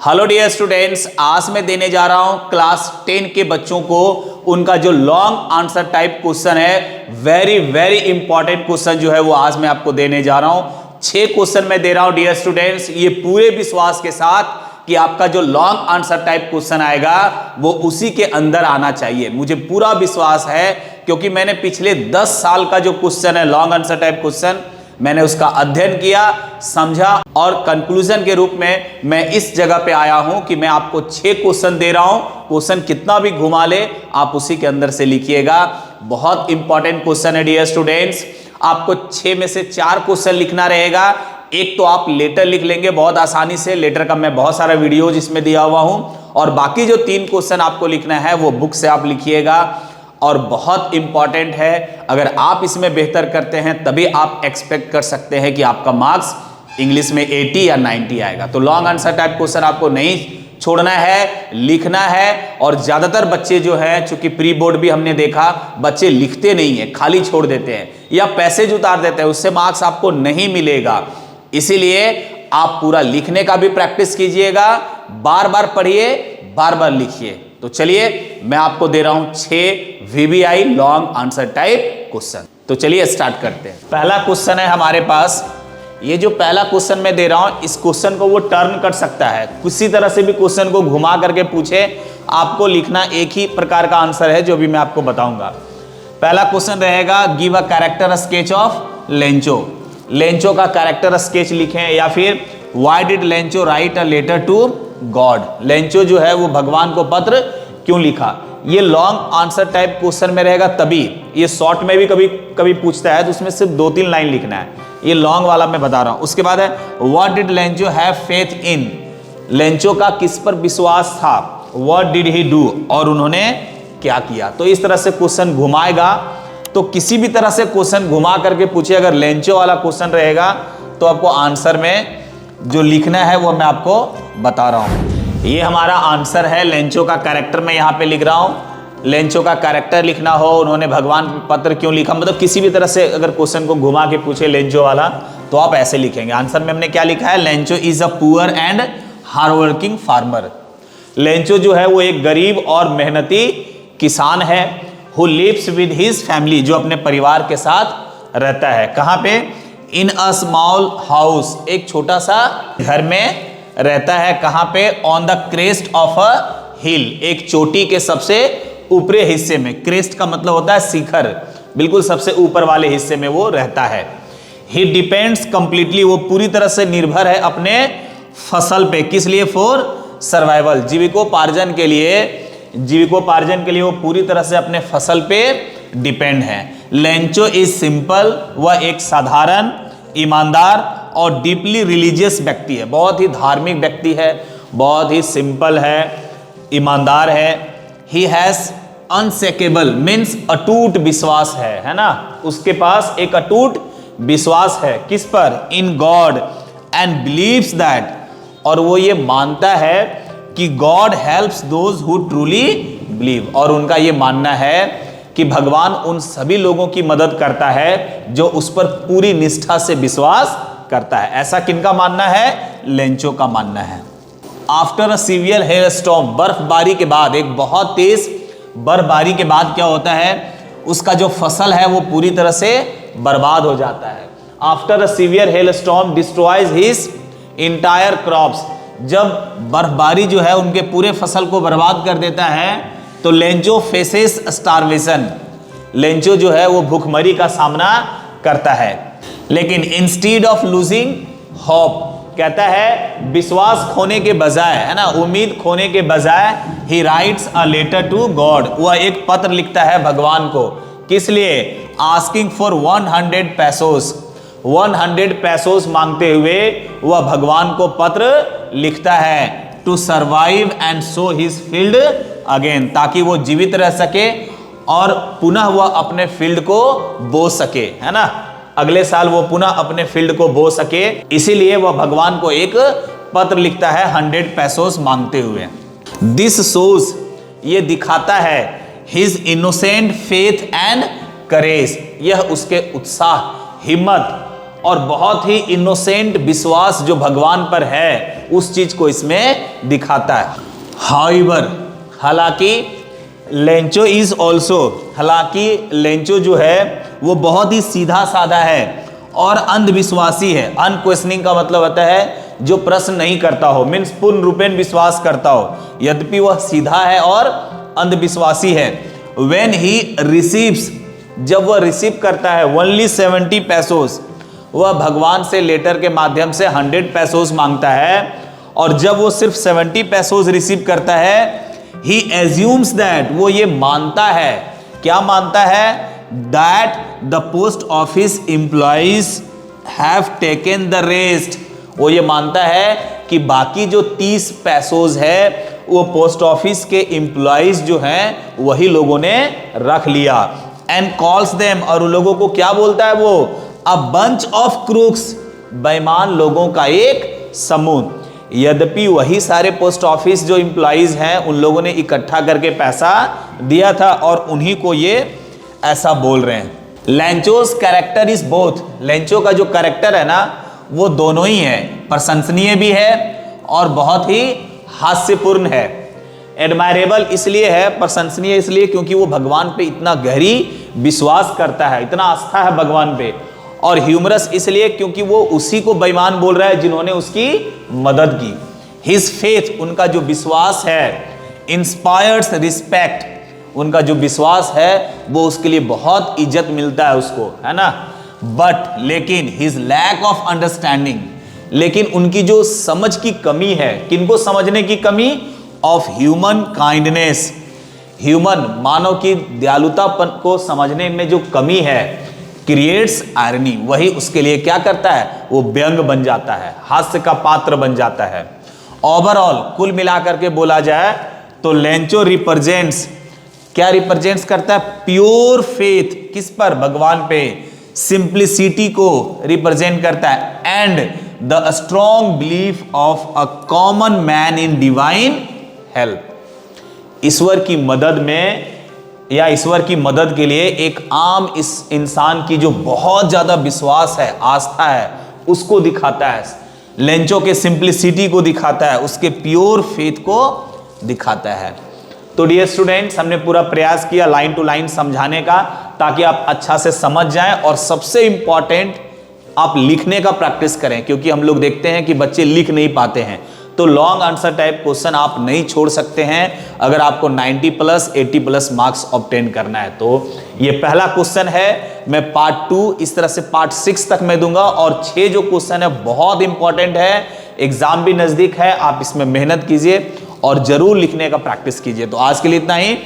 Hello dear students, आज मैं देने जा रहा हूं क्लास 10 के बच्चों को उनका जो लॉन्ग आंसर टाइप क्वेश्चन है, वेरी इंपॉर्टेंट क्वेश्चन जो है वो आज मैं आपको देने जा रहा हूं। 6 क्वेश्चन मैं दे रहा हूं डियर स्टूडेंट्स, ये पूरे विश्वास के साथ कि आपका जो लॉन्ग आंसर टाइप क्वेश्चन आएगा वो उसी के अंदर आना चाहिए। मुझे पूरा विश्वास है क्योंकि मैंने पिछले 10 साल का जो क्वेश्चन है लॉन्ग आंसर टाइप क्वेश्चन, मैंने उसका अध्ययन किया, समझा और कंक्लूजन के रूप में मैं इस जगह पे आया हूं कि मैं आपको 6 क्वेश्चन दे रहा हूं। क्वेश्चन कितना भी घुमा ले आप उसी के अंदर से लिखिएगा। बहुत इंपॉर्टेंट क्वेश्चन है डियर स्टूडेंट्स। आपको 6 में से 4 क्वेश्चन लिखना रहेगा। एक तो आप लेटर लिख लेंगे बहुत आसानी से, लेटर का मैं बहुत सारा वीडियोज इसमें दिया हुआ हूं, और बाकी जो 3 क्वेश्चन आपको लिखना है वो बुक से आप लिखिएगा। और बहुत इंपॉर्टेंट है, अगर आप इसमें बेहतर करते हैं तभी आप एक्सपेक्ट कर सकते हैं कि आपका मार्क्स इंग्लिश में 80 या 90 आएगा। तो लॉन्ग आंसर टाइप क्वेश्चन आपको नहीं छोड़ना है, लिखना है। और ज्यादातर बच्चे जो हैं, चूंकि प्री बोर्ड भी हमने देखा, बच्चे लिखते नहीं है, खाली छोड़ देते हैं या पैसेज उतार देते हैं, उससे मार्क्स आपको नहीं मिलेगा। इसीलिए आप पूरा लिखने का भी प्रैक्टिस कीजिएगा, बार बार पढ़िए, बार बार लिखिए। तो चलिए मैं आपको दे रहा हूं 6 VBI long answer type question. तो चलिए स्टार्ट करते हैं। पहला क्वेश्चन है हमारे पास। ये जो पहला क्वेश्चन मैं दे रहा हूं, इस क्वेश्चन को वो टर्न कर सकता है, किसी तरह से भी क्वेश्चन को घुमा करके पूछे, आपको लिखना एक ही प्रकार का आंसर है जो भी मैं आपको बताऊंगा। पहला क्वेश्चन रहेगा, give a character sketch of Lencho. Lencho का कैरेक्टर स्केच लिखें, या फिर why did Lencho write a letter to God. Lencho जो है वो भगवान को पत्र क्यों लिखा। ये लॉन्ग आंसर टाइप क्वेश्चन में रहेगा तभी, ये शॉर्ट में भी कभी कभी पूछता है तो उसमें सिर्फ 2-3 लाइन लिखना है। ये लॉन्ग वाला मैं बता रहा हूं। उसके बाद है, what did Lencho have faith in. Lencho का किस पर विश्वास था, व्हाट डिड ही डू, और उन्होंने क्या किया। तो इस तरह से क्वेश्चन घुमाएगा। तो किसी भी तरह से क्वेश्चन घुमा करके पूछे, अगर लेंचो वाला क्वेश्चन रहेगा तो आपको आंसर में जो लिखना है वो मैं आपको बता रहा हूं। ये हमारा आंसर है, लेंचो का कैरेक्टर मैं यहां पे लिख रहा हूं। लेंचो का कैरेक्टर लिखना हो, उन्होंने भगवान पत्र क्यों लिखा, मतलब किसी भी तरह से अगर क्वेश्चन को घुमा के पूछे लेंचो वाला, तो आप ऐसे लिखेंगे। आंसर में हमने क्या लिखा है, Lencho is a poor and hard working farmer. Lencho जो है वो एक गरीब और मेहनती किसान है। Who lives with his family, जो अपने परिवार के साथ रहता है। कहां पे, इन अ स्मॉल हाउस, एक छोटा सा घर में रहता है। कहां पे, on the crest of a hill, एक चोटी के सबसे ऊपरी हिस्से में। क्रेस्ट का मतलब होता है शिखर, बिल्कुल सबसे ऊपर वाले हिस्से में वो रहता है। ही डिपेंड्स कंप्लीटली, वो पूरी तरह से निर्भर है अपने फसल पे। किस लिए, फॉर सर्वाइवल, जीविकोपार्जन के लिए। जीविकोपार्जन के लिए वो पूरी तरह से अपने फसल पे डिपेंड है। लेंचो इज सिंपल, वह एक साधारण, ईमानदार और डीपली रिलीजियस व्यक्ति है। बहुत ही धार्मिक व्यक्ति है, बहुत ही सिंपल है, ईमानदार है। ही हैज अनशेकेबल मीन्स अटूट विश्वास है ना, उसके पास एक अटूट विश्वास है। किस पर, in God, and believes that, और वो ये मानता है कि God helps those who truly believe, और उनका ये मानना है कि भगवान उन सभी लोगों की मदद करता है जो उस पर पूरी निष्ठा से विश्वास करता है। ऐसा किनका मानना है, लेंचो का मानना है। After a severe hello storm, बर्फबारी के बाद, एक बहुत तेज बर्फबारी के बाद क्या होता है, उसका जो फसल है वो पूरी तरह से बर्बाद हो जाता है। After a severe hello storm destroys his entire crops, जब बर्फबारी जो है उनके पूरे फसल को बर्बाद कर देता है तो लेंचो फेसेस स्टारवेशन, लेंचो जो है वो भूखमरी का सामना करता है। लेकिन इंस्टीड ऑफ लूजिंग होप, कहता है विश्वास खोने के बजाय, है ना, उम्मीद खोने के बजाय, he writes a letter to God, वह एक पत्र लिखता है भगवान को। किस लिए, आस्किंग फॉर 100 पैसोस, 100 पैसोस मांगते हुए वह भगवान को पत्र लिखता है। To survive and sow his field again, ताकि वो जीवित रह सके और पुनः वह अपने फील्ड को बो सके, है ना, अगले साल वो पुनः अपने फील्ड को बो सके। इसीलिए वह भगवान को एक पत्र लिखता है 100 पैसोस मांगते हुए। दिस शोज, ये दिखाता है, his innocent faith and courage, यह उसके उत्साह, हिम्मत और बहुत ही इनोसेंट विश्वास जो भगवान पर है उस चीज को इसमें दिखाता है। हाउएवर, हालांकि लेंचो इज ऑल्सो, हालांकि लेंचो जो है वो बहुत ही सीधा साधा है और अंधविश्वासी है। अनक्वेश्चनिंग का मतलब होता है जो प्रश्न नहीं करता हो, मीन्स पूर्ण रूपेण विश्वास करता हो, यद्यपि वह सीधा है और अंधविश्वासी है। When he receives, जब वह रिसीव करता है only 70 पैसोस, वह भगवान से लेटर के माध्यम से 100 पैसोस मांगता है, और जब वो सिर्फ 70 पैसोस रिसीव करता है, he assumes that, वो ये मानता है, क्या मानता है, that the post office employees have taken the rest, वो ये मानता है कि बाकी जो 30 पैसोस है वो पोस्ट ऑफिस के एम्प्लॉइज जो हैं वही लोगों ने रख लिया। एंड कॉल्स देम, और उन लोगों को क्या बोलता है वो, अ बंच ऑफ क्रूक्स, बेईमान लोगों का एक समूह। यद्यपि वही सारे पोस्ट ऑफिस जो एम्प्लॉइज हैं उन लोगों ने इकट्ठा करके पैसा दिया था और उन्हीं को ये ऐसा बोल रहे हैं। लेंचोस कैरेक्टर इज बोथ, लेंचो का जो कैरेक्टर है ना वो दोनों ही है, प्रशंसनीय भी है और बहुत ही हास्यपूर्ण है। एडमायरेबल इसलिए है, प्रशंसनीय इसलिए क्योंकि वो भगवान पे इतना गहरी विश्वास करता है, इतना आस्था है भगवान पे, और ह्यूमरस इसलिए क्योंकि वो उसी को बेईमान बोल रहा है जिन्होंने उसकी मदद की। हिज फेथ, उनका जो विश्वास है, इंस्पायर्स रिस्पेक्ट, उनका जो विश्वास है वो उसके लिए बहुत इज्जत मिलता है उसको, है ना। बट लेकिन हिज लैक ऑफ अंडरस्टैंडिंग, लेकिन उनकी जो समझ की कमी है, किनको समझने की कमी, ऑफ ह्यूमन काइंडनेस, ह्यूमन मानव की दयालुतापन को समझने में जो कमी है, क्रिएट्स आयरनी, वही उसके लिए क्या करता है, वो व्यंग बन जाता है, हास्य का पात्र बन जाता है। ओवरऑल कुल मिलाकर के बोला जाए तो लेंचो रिप्रेजेंट्स, क्या रिप्रेजेंट्स करता है, प्योर फेथ, किस पर, भगवान पे, सिंप्लिसिटी को रिप्रेजेंट करता है, and the strong belief of a common man in divine help, ईश्वर की मदद में या ईश्वर की मदद के लिए एक आम इस इंसान की जो बहुत ज्यादा विश्वास है, आस्था है, उसको दिखाता है। लेंचो के सिंप्लिसिटी को दिखाता है, उसके प्योर फेथ को दिखाता है। तो डियर स्टूडेंट्स, हमने पूरा प्रयास किया लाइन टू लाइन समझाने का ताकि आप अच्छा से समझ जाएं, और सबसे इंपॉर्टेंट आप लिखने का प्रैक्टिस करें, क्योंकि हम लोग देखते हैं कि बच्चे लिख नहीं पाते हैं। तो लॉन्ग आंसर टाइप क्वेश्चन आप नहीं छोड़ सकते हैं अगर आपको 90 प्लस 80 प्लस मार्क्स ऑब्टेन करना है। तो ये पहला क्वेश्चन है, मैं पार्ट 2 इस तरह से पार्ट 6 तक मैं दूंगा, और 6 जो क्वेश्चन है बहुत इंपॉर्टेंट है, एग्जाम भी नजदीक है, आप इसमें मेहनत कीजिए और जरूर लिखने का प्रैक्टिस कीजिए। तो आज के लिए इतना ही,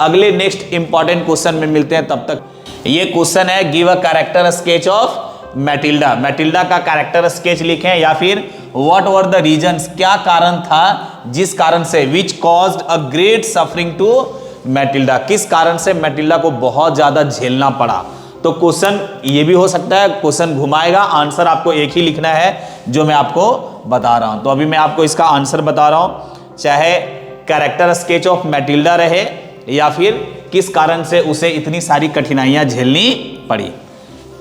अगले नेक्स्ट इंपॉर्टेंट क्वेश्चन में मिलते हैं, तब तक। ये क्वेश्चन है, give a character sketch of Matilda, Matilda का कैरेक्टर स्केच लिखें, या फिर व्हाट वर द रीजंस, क्या कारण था जिस कारण से, which caused a great suffering to Matilda, किस कारण से मैटिल्डा को बहुत ज्यादा झेलना पड़ा। तो क्वेश्चन ये भी हो सकता है, क्वेश्चन घुमाएगा, आंसर आपको एक ही लिखना है जो मैं आपको बता रहा हूं। तो अभी मैं आपको इसका आंसर बता रहा हूं, चाहे कैरेक्टर स्केच ऑफ मैटिल्डा रहे या फिर किस कारण से उसे इतनी सारी कठिनाइयां झेलनी पड़ी।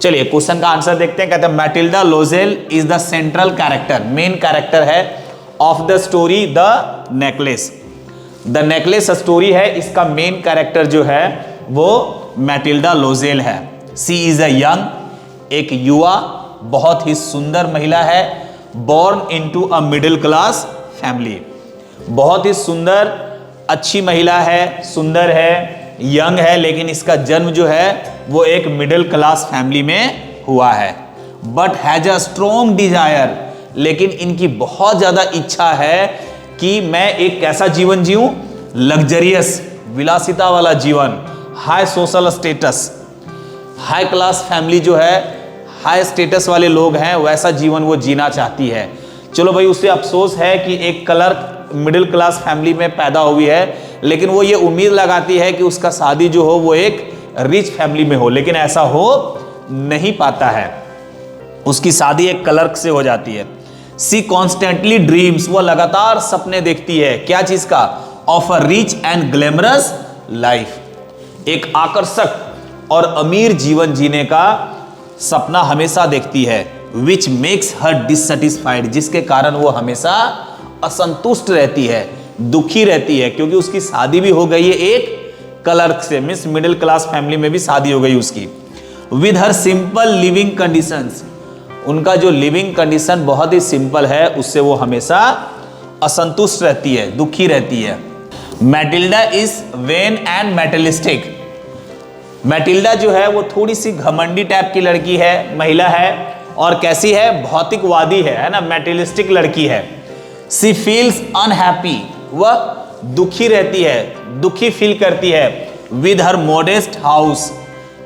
चलिए क्वेश्चन का आंसर देखते हैं। कहते हैं Matilda Loisel is the central character, main character है of the story the necklace. The necklace story है, इसका मेन कैरेक्टर जो है वो मैटिल्डा लोजेल है। सी इज अ यंग, एक युवा बहुत ही सुंदर महिला है, born into a middle class family, बहुत ही सुंदर अच्छी महिला है, सुंदर है, यंग है, लेकिन इसका जन्म जो है वो एक मिडिल क्लास फैमिली में हुआ है। But has a strong Dzire, लेकिन इनकी बहुत ज्यादा इच्छा है कि मैं एक कैसा जीवन जीऊं, लग्जरियस, विलासिता वाला जीवन, high social status, high class family जो है, हाई स्टेटस वाले लोग हैं, वैसा जीवन वो जीना चाहती है। चलो भाई, उसे अफसोस है कि एक क्लर्क मिडिल क्लास फैमिली में पैदा हुई है, लेकिन वो ये उम्मीद लगाती है कि उसका शादी जो हो वो एक रिच फैमिली में हो, लेकिन ऐसा हो नहीं पाता है, उसकी शादी एक क्लर्क से हो जाती है। सी कॉन्स्टेंटली ड्रीम्स, वो लगातार सपने देखती है, क्या चीज का, of a rich and glamorous life, एक आकर्षक और अमीर जीवन जीने का सपना हमेशा देखती है, विच मेक्स हर डिससेटिस्फाइड, जिसके कारण वो हमेशा असंतुष्ट रहती है, दुखी रहती है, क्योंकि उसकी शादी भी हो गई है एक क्लर्क से, मीन्स मिडिल क्लास फैमिली में भी शादी हो गई उसकी। With her simple living conditions, उनका जो लिविंग कंडीशन बहुत ही सिंपल है, उससे वो हमेशा असंतुष्ट रहती है, दुखी रहती है। Matilda is when and मेटलिस्टिक, Matilda जो है वो थोड़ी सी घमंडी टाइप की लड़की है, महिला है, और कैसी है, भौतिकवादी है ना, मेटलिस्टिक लड़की है। सी फील्स अनहैप्पी, वह दुखी रहती है, दुखी फील करती है। विद हर मॉडेस्ट हाउस,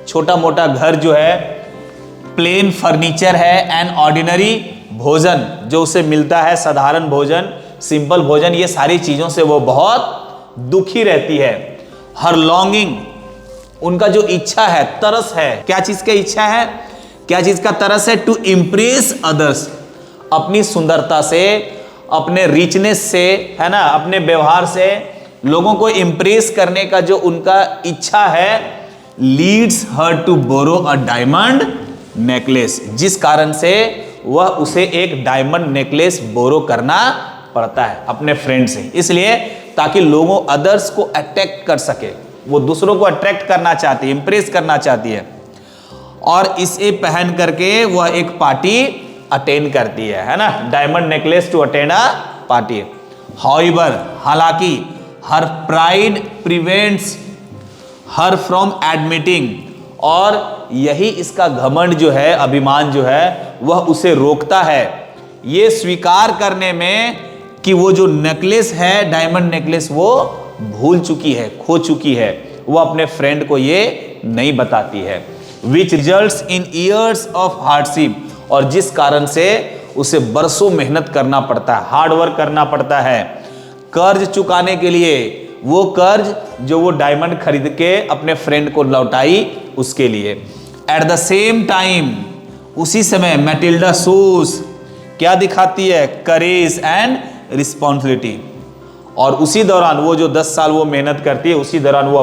छोटा मोटा घर जो है, प्लेन फर्नीचर है, एंड ऑर्डिनरी भोजन जो उसे मिलता है, साधारण भोजन, सिंपल भोजन, ये सारी चीजों से वो बहुत दुखी रहती है। हर लॉन्गिंग, उनका जो इच्छा है, तरस है, क्या चीज का इच्छा है, क्या चीज का तरस है, टू इंप्रेस अदर्स, अपनी सुंदरता से, अपने रिचनेस से, है ना, अपने व्यवहार से लोगों को इंप्रेस करने का जो उनका इच्छा है, leads her to borrow a diamond necklace, जिस कारण से वह उसे एक डायमंड नेकलेस बोरो करना पड़ता है अपने फ्रेंड से, इसलिए ताकि लोगों अदर्स को अट्रैक्ट कर सके, वो दूसरों को अट्रैक्ट करना चाहती है, इंप्रेस करना चाहती है, और इसे पहन करके वह एक पार्टी अटेंड करती है ना, diamond necklace to attend a party. However, हालांकि, her pride prevents her from admitting, और यही इसका घमंड जो है, अभिमान जो है, वह उसे रोकता है ये स्वीकार करने में कि वो जो नेकलेस है, डायमंड नेकलेस, वो भूल चुकी है, खो चुकी है, वो अपने फ्रेंड को ये नहीं बताती है। Which results in years of hardship, और जिस कारण से उसे बरसों मेहनत करना पड़ता है, हार्ड वर्क करना पड़ता है कर्ज चुकाने के लिए, वो कर्ज जो वो डायमंड खरीद के अपने फ्रेंड को लौटाई, उसके लिए। एट द सेम टाइम, उसी समय मैटिल्डा शोज, क्या दिखाती है, करेज एंड रिस्पॉन्सिबिलिटी, और उसी दौरान वो जो 10 साल वो मेहनत करती है, उसी दौरान वो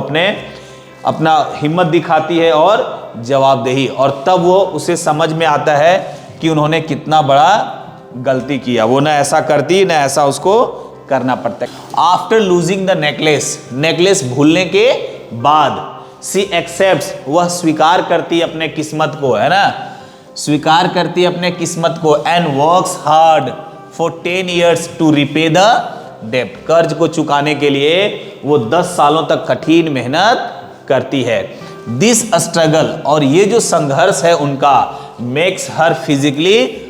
अपना हिम्मत दिखाती है और जवाबदेही, और तब वो उसे समझ में आता है कि उन्होंने कितना बड़ा गलती किया, वो ना ऐसा करती ना ऐसा उसको करना पड़ता है। After losing the necklace, necklace भूलने के बाद, सी एक्सेप्ट्स, वह स्वीकार करती है अपने किस्मत को, है ना, स्वीकार करती है अपने किस्मत को, and works hard for 10 years to repay the डेब्ट, कर्ज को चुकाने के लिए वो 10 सालों तक कठिन मेहनत करती है। दिस स्ट्रगल, और ये जो संघर्ष है उनका, makes her physically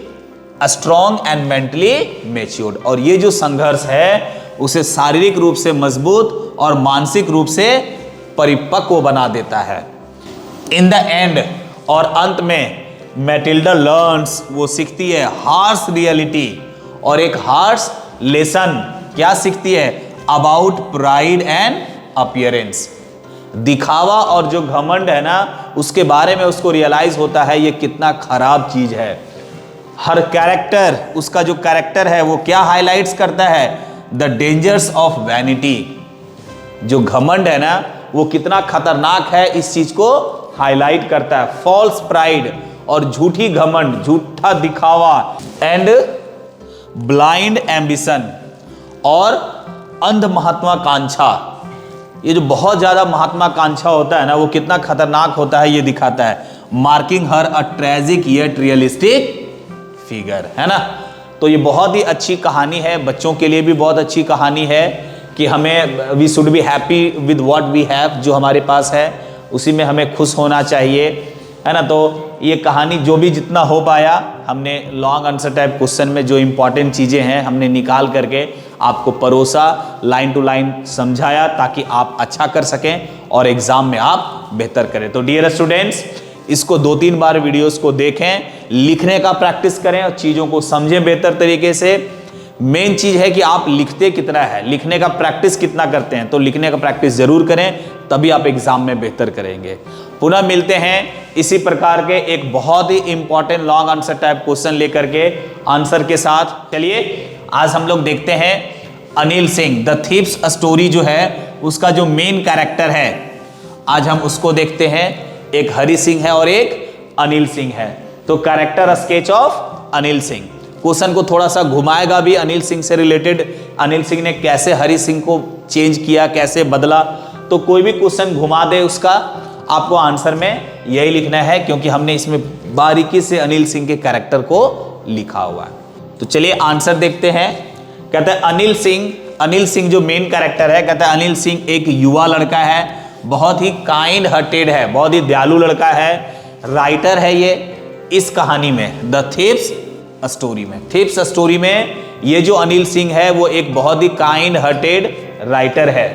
strong and mentally matured, और ये जो संघर्ष है उसे शारीरिक रूप से मजबूत और मानसिक रूप से परिपक्व बना देता है। इन द एंड, और अंत में, मैटिल्डा लर्न्स, वो सीखती है हार्श रियलिटी, और एक हार्श लेसन, क्या सीखती है, अबाउट प्राइड एंड अपीयरेंस, दिखावा और जो घमंड है ना, उसके बारे में उसको रियलाइज होता है ये कितना खराब चीज है। हर कैरेक्टर, उसका जो कैरेक्टर है वो क्या हाईलाइट्स करता है, द डेंजर्स ऑफ वैनिटी, जो घमंड है ना वो कितना खतरनाक है, इस चीज को हाईलाइट करता है। फॉल्स प्राइड, और झूठी घमंड, झूठा दिखावा, एंड ब्लाइंड एम्बिशन, और अंध महत्वाकांक्षा, ये जो बहुत ज्यादा महत्वाकांक्षा होता है ना, वो कितना खतरनाक होता है ये दिखाता है। मार्किंग हर अ ट्रेजिक येट रियलिस्टिक फिगर, है ना। तो ये बहुत ही अच्छी कहानी है, बच्चों के लिए भी बहुत अच्छी कहानी है कि हमें we should be happy with what we have, जो हमारे पास है उसी में हमें खुश होना चाहिए, है ना। तो ये कहानी जो भी जितना हो पाया, हमने लॉन्ग आंसर टाइप क्वेश्चन में जो इंपॉर्टेंट चीज़ें हैं हमने निकाल करके आपको परोसा, लाइन टू लाइन समझाया, ताकि आप अच्छा कर सकें और एग्जाम में आप बेहतर करें। तो डियर स्टूडेंट्स, इसको 2-3 बार वीडियोस को देखें, लिखने का प्रैक्टिस करें और चीज़ों को समझें बेहतर तरीके से। मेन चीज़ है कि आप लिखते कितना है, लिखने का प्रैक्टिस कितना करते हैं। तो लिखने का प्रैक्टिस जरूर करें, तभी आप एग्जाम में बेहतर करेंगे। पुनः मिलते हैं इसी प्रकार के एक बहुत ही important long answer type question लेकर के आंसर के साथ। चलिए आज हम लोग देखते हैं Anil Singh the thieves story जो है उसका जो मेन कैरेक्टर है, आज हम उसको देखते हैं। एक हरि सिंह है और एक अनिल सिंह है। तो character sketch of Anil Singh. Question को थोड़ा सा घुमाएगा भी अनिल सिंह से रिलेटेड, अनिल सिंह ने कैसे हरि सिंह को चेंज किया, कैसे बदला। तो कोई भी क्वेश्चन घुमा दे उसका आपको आंसर में यही लिखना है, क्योंकि हमने इसमें बारीकी से अनिल सिंह के कैरेक्टर को लिखा हुआ है। तो चलिए आंसर देखते हैं। कहते हैं अनिल सिंह जो मेन कैरेक्टर है, कहता है अनिल सिंह एक युवा लड़का है, बहुत ही काइंड हार्टेड है, बहुत ही दयालु लड़का है, राइटर है ये इस कहानी में, द थीव्स स्टोरी में। थीव्स स्टोरी में ये जो अनिल सिंह है वो एक बहुत ही काइंड हार्टेड राइटर है।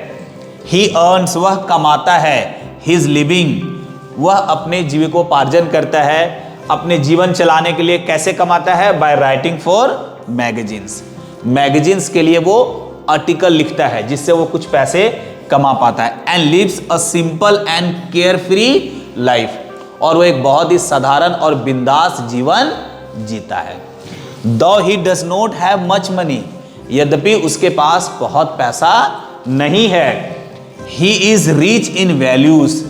ही अर्न्स, वह कमाता है, हिज लिविंग, वह अपने जीविकोपार्जन करता है, अपने जीवन चलाने के लिए कैसे कमाता है, by writing for magazines, magazines के लिए वो आर्टिकल लिखता है जिससे वो कुछ पैसे कमा पाता है। And lives a simple and care free life, और वो एक बहुत ही साधारण और बिंदास जीवन जीता है। दो he does not have much money, यद्यपि उसके पास बहुत पैसा नहीं है। He is rich in values,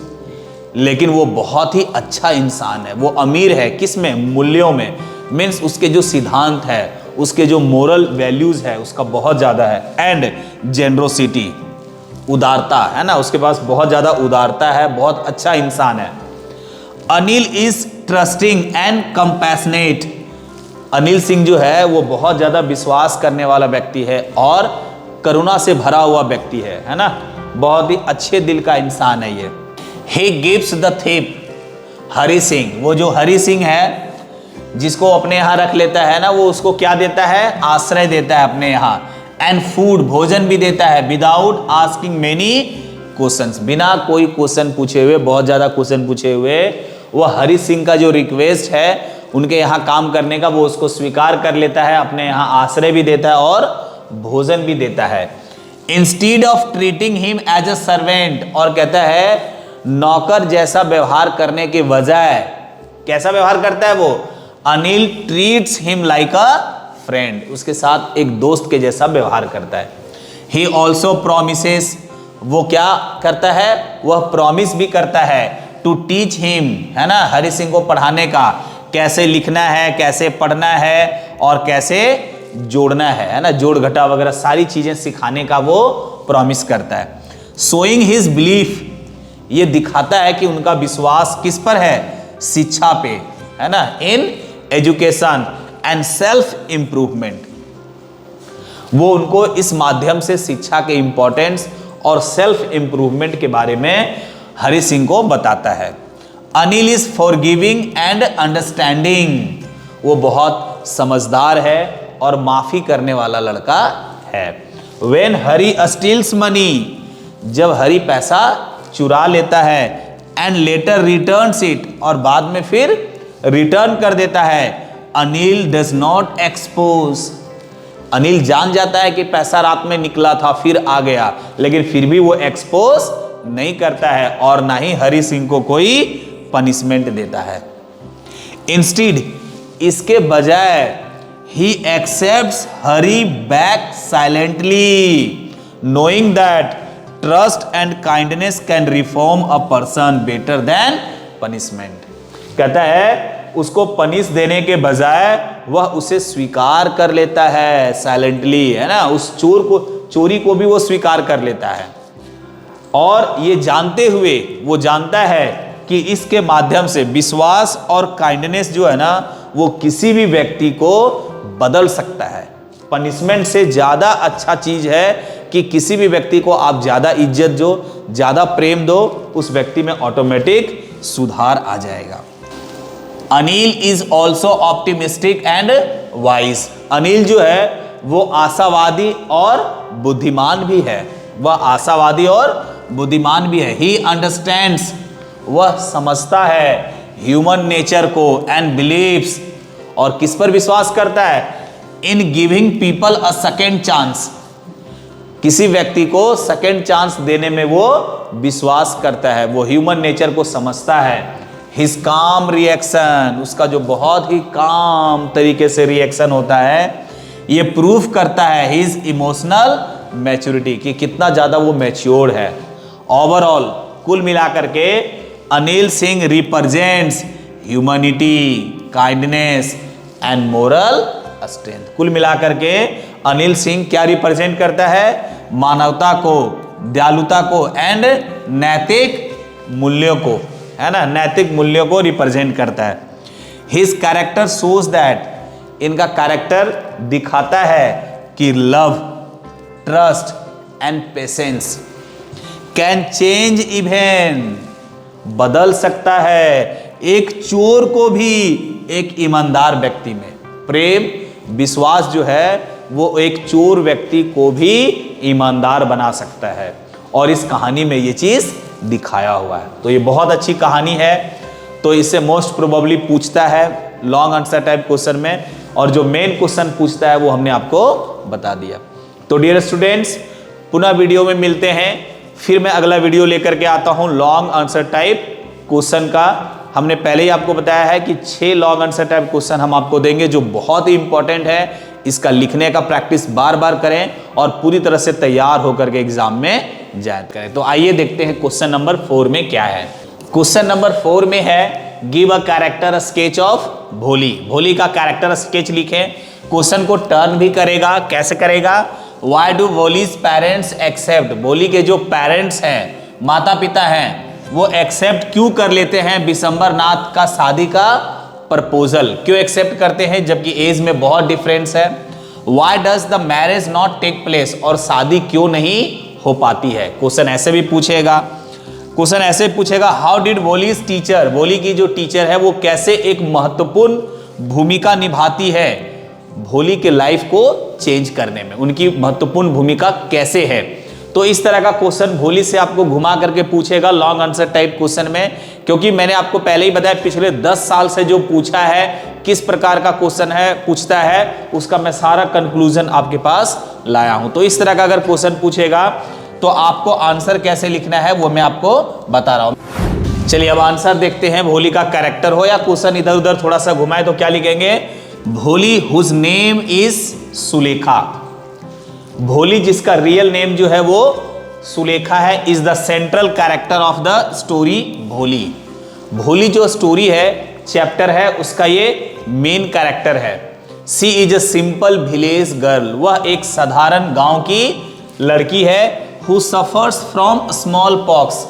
लेकिन वो बहुत ही अच्छा इंसान है, वो अमीर है किस में, मूल्यों में। मीन्स उसके जो सिद्धांत है, उसके जो मोरल वैल्यूज है उसका बहुत ज्यादा है। एंड जेनरोसिटी, उदारता है ना, उसके पास बहुत ज्यादा उदारता है, बहुत अच्छा इंसान है। Anil is trusting and compassionate, Anil Singh जो है वो बहुत ज्यादा विश्वास करने वाला व्यक्ति है और करुणा से भरा हुआ व्यक्ति है ना, बहुत ही अच्छे दिल का इंसान है ये। He gives the thief, Hari Singh, वो जो हरि सिंह है जिसको अपने यहाँ रख लेता है ना, वो उसको क्या देता है, आश्रय देता है अपने यहाँ। एंड फूड, भोजन भी देता है, विदाउट आस्किंग मेनी क्वेश्चंस, बिना कोई क्वेश्चन पूछे हुए, बहुत ज्यादा क्वेश्चन पूछे हुए, वो हरि सिंह का जो रिक्वेस्ट है उनके यहाँ काम करने का, वो उसको स्वीकार कर लेता है, अपने यहाँ आश्रय भी देता है और भोजन भी देता है। Instead of treating him as a servant, और कहता है नौकर जैसा व्यवहार करने के बजाय कैसा व्यवहार करता है वो, अनिल ट्रीट्स हिम लाइक अ फ्रेंड, उसके साथ एक दोस्त के जैसा व्यवहार करता है। ही ऑल्सो प्रोमिसेस, वो क्या करता है, वह प्रॉमिस भी करता है टू टीच हिम, है ना, हरि सिंह को पढ़ाने का, कैसे लिखना है, कैसे पढ़ना है और कैसे जोड़ना है ना, जोड़ घटा वगैरह सारी चीजें सिखाने का वो प्रॉमिस करता है। शोइंग हिज बिलीफ, ये दिखाता है कि उनका विश्वास किस पर है, शिक्षा पे, है ना, in education and self improvement, वो उनको इस माध्यम से शिक्षा के इंपॉर्टेंस और सेल्फ इंप्रूवमेंट के बारे में हरि सिंह को बताता है। Anil is forgiving and understanding, वो बहुत समझदार है और माफी करने वाला लड़का है। व्हेन हरि स्टील्स मनी, जब हरि पैसा चुरा लेता है, एंड लेटर रिटर्न्स इट, और बाद में फिर रिटर्न कर देता है, Anil does not expose, Anil जान जाता है कि पैसा रात में निकला था फिर आ गया, लेकिन फिर भी वो एक्सपोज नहीं करता है और ना ही हरि सिंह को कोई पनिशमेंट देता है। इंस्टीड, इसके बजाय ही accepts Hari back silently, knowing that trust and kindness can reform a person better than punishment. कहता है उसको पनिश देने के बजाय वह उसे स्वीकार कर लेता है साइलेंटली, है ना, उस चोरी को भी वो स्वीकार कर लेता है, और ये जानते हुए वो जानता है कि इसके माध्यम से विश्वास और काइंडनेस जो है ना वो किसी भी व्यक्ति को बदल सकता है। पनिशमेंट से ज्यादा अच्छा चीज है कि किसी भी व्यक्ति को आप ज्यादा इज्जत दो, ज्यादा प्रेम दो, उस व्यक्ति में ऑटोमेटिक सुधार आ जाएगा। Anil is also optimistic and wise, Anil जो है वो आशावादी और बुद्धिमान भी है, वह आशावादी और बुद्धिमान भी है। ही अंडरस्टैंड्स, वह समझता है ह्यूमन नेचर को, एंड बिलीव्स, और किस पर विश्वास करता है, in giving people a second chance, किसी व्यक्ति को सेकेंड चांस देने में वो विश्वास करता है, वो ह्यूमन नेचर को समझता है। हिज काम रिएक्शन, उसका जो बहुत ही काम तरीके से रिएक्शन होता है, ये प्रूफ करता है हिज इमोशनल मैच्योरिटी, कि कितना ज्यादा वो मैच्योर है। ओवरऑल कुल मिलाकर के Anil Singh represents humanity, kindness and moral strength. कुल मिलाकर के अनिल सिंह क्या रिप्रेजेंट करता है? मानवता को, दयालुता को एंड नैतिक मूल्यों को, है ना, नैतिक मूल्यों को रिप्रेजेंट करता है। हिज कैरेक्टर शोज दैट, इनका कैरेक्टर दिखाता है कि love, trust and patience can change event, बदल सकता है एक चोर को भी एक ईमानदार व्यक्ति में। प्रेम, विश्वास जो है वो एक चोर व्यक्ति को भी ईमानदार बना सकता है, और इस कहानी में ये चीज दिखाया हुआ है। तो ये बहुत अच्छी कहानी है। तो इससे मोस्ट प्रोबेबली पूछता है लॉन्ग आंसर टाइप क्वेश्चन में, और जो मेन क्वेश्चन पूछता है वो हमने आपको बता दिया। तो डियर स्टूडेंट्स, पुनः वीडियो में मिलते हैं। फिर मैं अगला वीडियो लेकर के आता हूं लॉन्ग आंसर टाइप क्वेश्चन का। हमने पहले ही आपको बताया है कि 6 लॉन्ग आंसर टाइप क्वेश्चन हम आपको देंगे जो बहुत ही इंपॉर्टेंट है। इसका लिखने का प्रैक्टिस बार बार करें और पूरी तरह से तैयार होकर के एग्जाम में ज्वाइन करें। तो आइए देखते हैं क्वेश्चन नंबर 4 में क्या है। क्वेश्चन नंबर 4 में है give a character sketch of Bholi. Bholi का कैरेक्टर स्केच लिखें। क्वेश्चन को टर्न भी करेगा। कैसे करेगा? Why do Bholi's parents accept, Bholi के जो पेरेंट्स हैं, माता पिता हैं, वो एक्सेप्ट क्यों कर लेते हैं विशंबर नाथ का शादी का प्रपोजल? क्यों एक्सेप्ट करते हैं जबकि एज में बहुत डिफरेंस है? Why does the marriage not take place, और शादी क्यों नहीं हो पाती है? क्वेश्चन ऐसे भी पूछेगा। क्वेश्चन ऐसे पूछेगा हाउ डिड भोलीज टीचर, भोली की जो टीचर है वो कैसे एक महत्वपूर्ण भूमिका निभाती है भोली के लाइफ को चेंज करने में, उनकी महत्वपूर्ण भूमिका कैसे है? तो इस तरह का क्वेश्चन भोली से आपको घुमा करके पूछेगा लॉन्ग आंसर टाइप क्वेश्चन में। क्योंकि मैंने आपको पहले ही बताया पिछले 10 साल से जो पूछा है, किस प्रकार का क्वेश्चन है पूछता है, उसका मैं सारा कंक्लूजन आपके पास लाया हूं। तो इस तरह का अगर क्वेश्चन पूछेगा तो आपको आंसर कैसे लिखना है वो मैं आपको बता रहा हूं। चलिए अब आंसर देखते हैं। भोली का कैरेक्टर हो या क्वेश्चन इधर उधर थोड़ा सा घुमाए तो क्या लिखेंगे? भोली हुज नेम इज सुलेखा। भोली जिसका रियल नेम जो है वो सुलेखा है, is the central character of the story भोली। भोली जो स्टोरी है, चैप्टर है, उसका ये मेन कैरेक्टर है। She is a simple village girl, वह एक साधारण गांव की लड़की है। Who suffers from smallpox,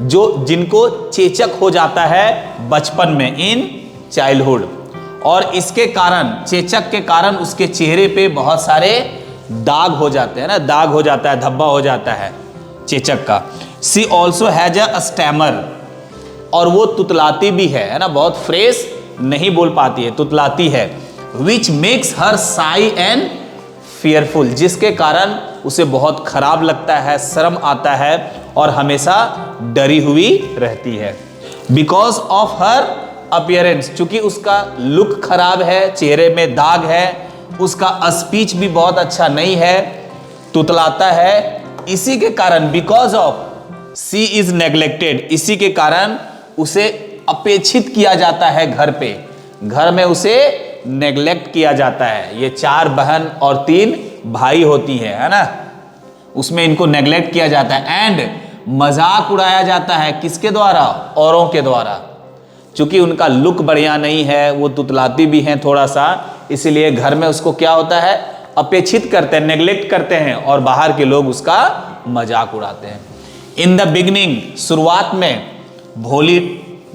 जो जिनको चेचक हो जाता है बचपन में, इन चाइल्डहुड, और इसके कारण, चेचक के कारण उसके चेहरे पे बहुत सारे दाग हो जाते हैं ना, दाग हो जाता है, धब्बा हो जाता है चेचक का। सी ऑल्सो हैज अ स्टैमर, और वो तुतलाती भी है ना, बहुत फ्रेश नहीं बोल पाती है, तुतलाती है। Which makes her Sai and fearful, जिसके कारण उसे बहुत खराब लगता है, शर्म आता है और हमेशा डरी हुई रहती है। बिकॉज ऑफ हर अपीयरेंस, चूंकि उसका लुक खराब है, चेहरे में दाग है, उसका स्पीच भी बहुत अच्छा नहीं है, तुतलाता है, इसी के कारण because of she is neglected, इसी के कारण उसे अपेक्षित किया जाता है घर पे, घर में उसे नेग्लेक्ट किया जाता है। ये 4 बहन और 3 भाई होती है ना, उसमें इनको नेग्लेक्ट किया जाता है एंड मजाक उड़ाया जाता है। किसके द्वारा? औरों के द्वारा। चूंकि उनका लुक बढ़िया नहीं है, वो तुतलाती भी हैं थोड़ा सा, इसलिए घर में उसको क्या होता है, अपेक्षित करते हैं, नेग्लेक्ट करते हैं, और बाहर के लोग उसका मजाक उड़ाते हैं। इन द बिगनिंग, शुरुआत में भोली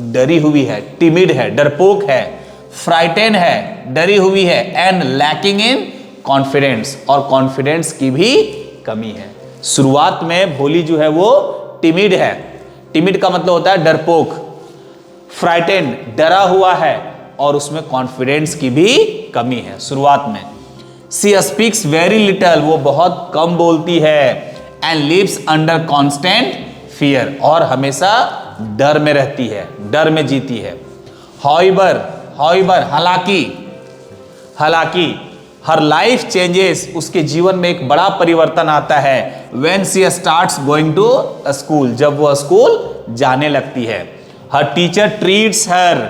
डरी हुई है, टिमिड है, डरपोक है, फ्राइटेन है, डरी हुई है, एंड लैकिंग इन कॉन्फिडेंस, और कॉन्फिडेंस की भी कमी है। शुरुआत में भोली जो है वो टिमिड है, टिमिड का मतलब होता है डरपोक, फ्राइटेन डरा हुआ है, और उसमें कॉन्फिडेंस की भी कमी है शुरुआत में। सी स्पीक्स वेरी लिटल, वो बहुत कम बोलती है, and lives under constant fear, और हमेशा डर में रहती है, डर में जीती है। हाउएवर, हालांकि हर लाइफ चेंजेस, उसके जीवन में एक बड़ा परिवर्तन आता है। When she starts going to school, जब वो स्कूल जाने लगती है। हर टीचर ट्रीट्स हर,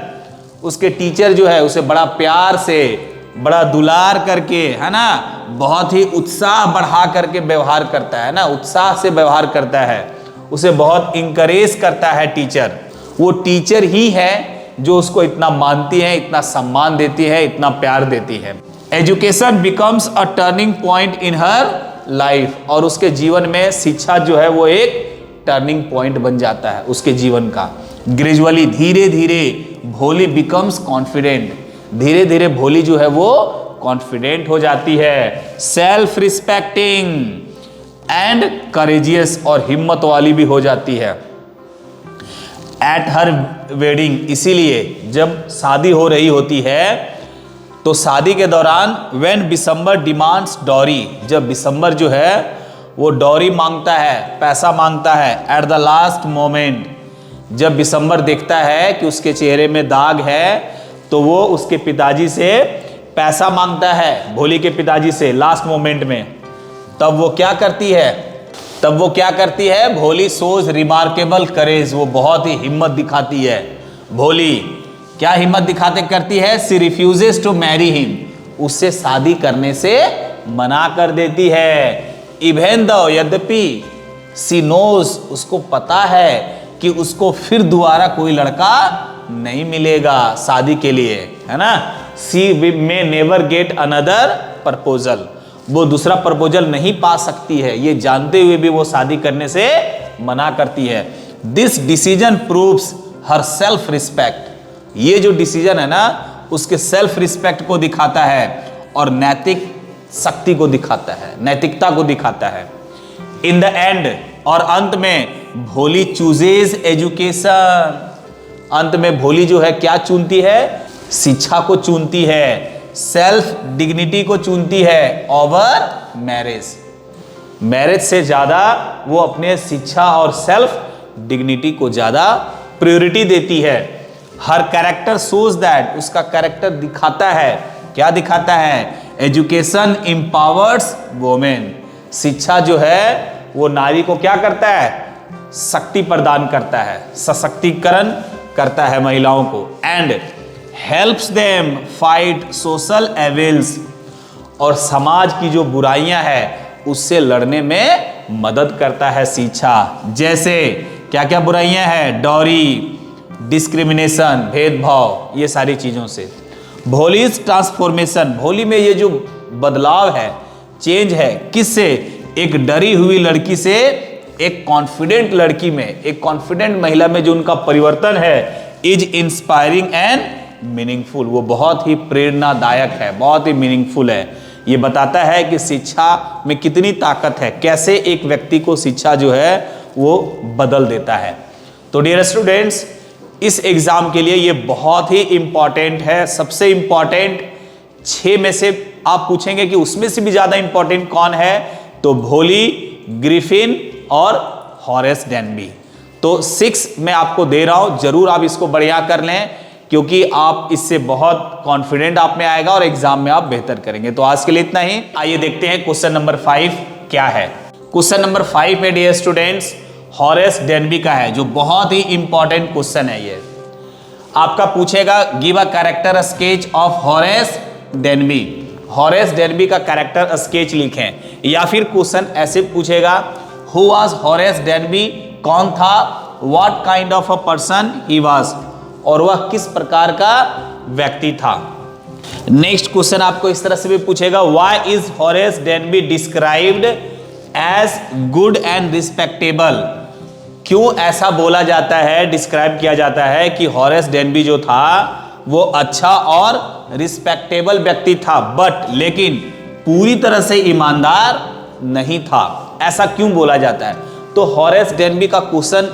उसके टीचर जो है उसे बड़ा प्यार से, बड़ा दुलार करके, है ना, बहुत ही उत्साह बढ़ा करके व्यवहार करता है ना, उत्साह से व्यवहार करता है, उसे बहुत इंकरेज करता है टीचर। वो टीचर ही है जो उसको इतना मानती हैं, इतना सम्मान देती है, इतना प्यार देती है। Education becomes a turning point in her life, और उसके जीवन में शिक्षा जो है वो एक टर्निंग पॉइंट बन जाता है उसके जीवन का। ग्रेजुअली, धीरे धीरे भोली बिकम्स कॉन्फिडेंट, धीरे धीरे भोली जो है वो कॉन्फिडेंट हो जाती है। सेल्फ रिस्पेक्टिंग एंड करेजियस, और हिम्मत वाली भी हो जाती है। एट हर वेडिंग, इसीलिए जब शादी हो रही होती है तो शादी के दौरान व्हेन बिसम्बर डिमांड्स डॉरी, जब बिसम्बर जो है वो डॉरी मांगता है, पैसा मांगता है। एट द लास्ट मोमेंट, जब बिसम्बर देखता है कि उसके चेहरे में दाग है तो वो उसके पिताजी से पैसा मांगता है, भोली के पिताजी से लास्ट मोमेंट में। तब वो क्या करती है? भोली सोज रिमार्केबल करेज, वो बहुत ही हिम्मत दिखाती है। भोली क्या हिम्मत दिखाते करती है? सी रिफ्यूजेस टू मैरी हिम, उससे शादी करने से मना कर देती है। इवन दो, यद्यपि, सी नोज, उसको पता है कि उसको फिर दोबारा कोई लड़का नहीं मिलेगा शादी के लिए, है ना। She may never get another proposal, वो दूसरा प्रपोजल नहीं पा सकती है, ये जानते हुए भी वो शादी करने से मना करती है। This decision proves her self respect, ये जो डिसीजन है ना उसके सेल्फ रिस्पेक्ट को दिखाता है और नैतिक शक्ति को दिखाता है, नैतिकता को दिखाता है। इन द एंड, और अंत में भोली चूजेज एजुकेशन, अंत में भोली जो है क्या चुनती है? शिक्षा को चुनती है, सेल्फ डिग्निटी को चुनती है ओवर मैरिज। मैरिज से ज्यादा वो अपने शिक्षा और सेल्फ डिग्निटी को ज्यादा प्रायोरिटी देती है। हर कैरेक्टर शोज दैट, उसका कैरेक्टर दिखाता है, क्या दिखाता है? एजुकेशन एम्पावर्स वोमेन, शिक्षा जो है वो नारी को क्या करता है? शक्ति प्रदान करता है, सशक्तिकरण करता है महिलाओं को। And helps them fight social evils, और समाज की जो बुराइयां हैं उससे लड़ने में मदद करता है शिक्षा। जैसे क्या क्या बुराइयां हैं? डॉरी, डिस्क्रिमिनेशन, भेदभाव, ये सारी चीजों से। भोलीज ट्रांसफॉर्मेशन, भोली में ये जो बदलाव है, चेंज है, किससे? एक डरी हुई लड़की से एक कॉन्फिडेंट लड़की में, एक कॉन्फिडेंट महिला में जो उनका परिवर्तन है, इज इंस्पायरिंग एंड मीनिंगफुल, वो बहुत ही प्रेरणादायक है, बहुत ही मीनिंगफुल है। ये बताता है कि शिक्षा में कितनी ताकत है, कैसे एक व्यक्ति को शिक्षा जो है वो बदल देता है। तो डियर स्टूडेंट्स, इस एग्जाम के लिए ये बहुत ही इंपॉर्टेंट है, सबसे इंपॉर्टेंट 6 में से आप पूछेंगे कि उसमें से भी ज्यादा इंपॉर्टेंट कौन है, तो भोली, ग्रिफिन और हॉरेस डेनबी। तो 6 मैं आपको दे रहा हूं, जरूर आप इसको बढ़िया कर लें, क्योंकि आप इससे बहुत कॉन्फिडेंट आप में आएगा और एग्जाम में आप बेहतर करेंगे। तो आज के लिए इतना ही। आइए देखते हैं क्वेश्चन नंबर 5 क्या है। क्वेश्चन नंबर 5 में डियर स्टूडेंट्स हॉरेस डेनबी का है, जो बहुत ही इंपॉर्टेंट क्वेश्चन है। ये आपका पूछेगा give a character sketch of Horace Denby, Horace Denby का कैरेक्टर स्केच लिखें। या फिर क्वेश्चन ऐसे पूछेगा हु वाज हॉरेस डेनबी, कौन था, what kind of a person he was, और वह किस प्रकार का व्यक्ति था। नेक्स्ट क्वेश्चन आपको इस तरह से भी पूछेगा why is Horace Danby described as good and respectable, क्यों ऐसा बोला जाता है, डिस्क्राइब किया जाता है कि हॉरेस डेनबी जो था वो अच्छा और रिस्पेक्टेबल व्यक्ति था, बट लेकिन पूरी तरह से ईमानदार नहीं था, ऐसा क्यों बोला जाता है। तो हॉरेस डेनबी का क्वेश्चन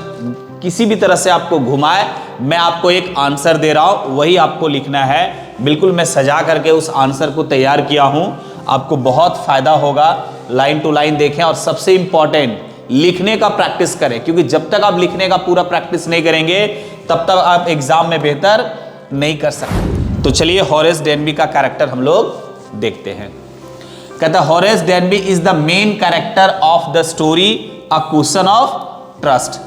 किसी भी तरह से आपको घुमाए, मैं आपको एक आंसर दे रहा हूं, वही आपको लिखना है। बिल्कुल मैं सजा करके उस आंसर को तैयार किया हूं, आपको बहुत फायदा होगा। लाइन टू लाइन देखें और सबसे इंपॉर्टेंट लिखने का प्रैक्टिस करें, क्योंकि जब तक आप लिखने का पूरा प्रैक्टिस नहीं करेंगे तब तक आप एग्जाम में बेहतर नहीं कर सकते। तो चलिए हॉरेस डेनबी का कैरेक्टर हम लोग देखते हैं। कहता है Horace Denby is the main character of the story a question of trust.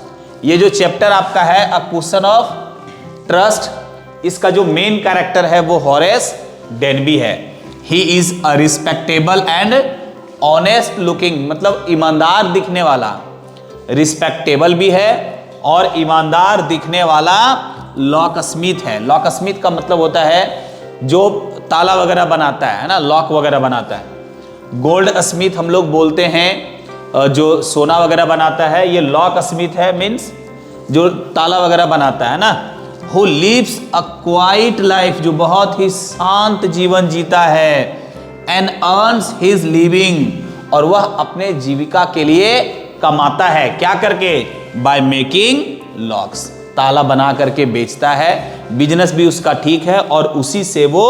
ये जो चैप्टर आपका है अ क्वेश्चन ऑफ ट्रस्ट, इसका जो मेन कैरेक्टर है वो हॉरेस डेनबी है। He is a respectable and honest looking, मतलब ईमानदार दिखने वाला, रिस्पेक्टेबल भी है और ईमानदार दिखने वाला लॉक स्मिथ है। लॉक स्मिथ का मतलब होता है जो ताला वगैरह बनाता है ना, लॉक वगैरह बनाता है। गोल्ड स्मिथ हम लोग बोलते हैं जो सोना वगैरह बनाता है, ये लॉक स्मिथ है, मीन्स जो ताला वगैरह बनाता है ना। Who lives a quiet life, जो बहुत ही शांत जीवन जीता है, and earns his living, और वह अपने जीविका के लिए कमाता है, क्या करके? By making locks, ताला बना करके बेचता है, बिजनेस भी उसका ठीक है और उसी से वो